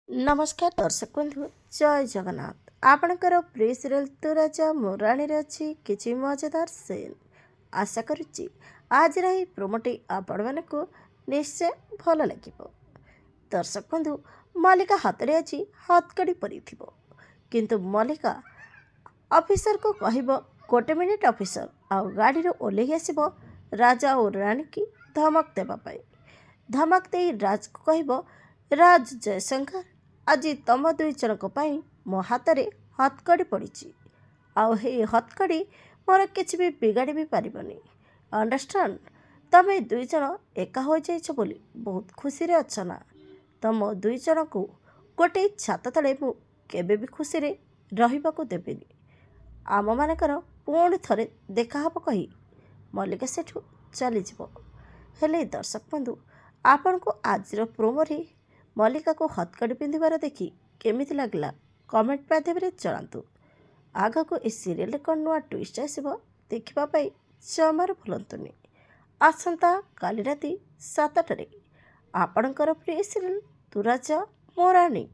नमस्कार दर्शक बंधु जय जगन्नाथ आपणकर प्रिय सीरियल तू राजा मोराणी अच्छी किसी मजेदार सीन आशा करुच्ची आज रही प्रोमोटी आपण मानक निश्चय भल लगे। दर्शक बंधु मल्लिका हाथ में आज हथकड़ी पड़ी किंतु मल्लिका ऑफिसर को कहब गोटे मिनिट ऑफिसर आउ गाड़ी ओल्लि आसब राजा और रानी की धमक देवाई। धमक दे राज को कहब राज जयशंकर आज तुम दुई जनक मो हाथ में हथकड़ी पड़ी आउ हे हथकड़ी मोर किसी भी बिगाड़ी भी पारबनी। अंडरस्टांड तमें दुई जन एका हो जाइछ बोली बहुत खुशी रे अच्छ ना। तुम दुई जन को गोटे छात तले मु केबे भी खुशी रे रहिबाकू देबेनी। आम मानकर पुणी थरे देखाहब कही मल्लिका सेठू चलीज। हेले दर्शक बंधु आपण को आज प्रोमोरे मल्लिका को हथकड़ी पिंधार देखी केमिति लगला कमेंट माध्यम जनातु। आगको ए सीरियल कौन नुआ ट्विस्ट आसब देखा जमार भूलतुनि। आसंता काली राति 7टारे आपणकर प्रिय सीरियल तू राजा मोराणी।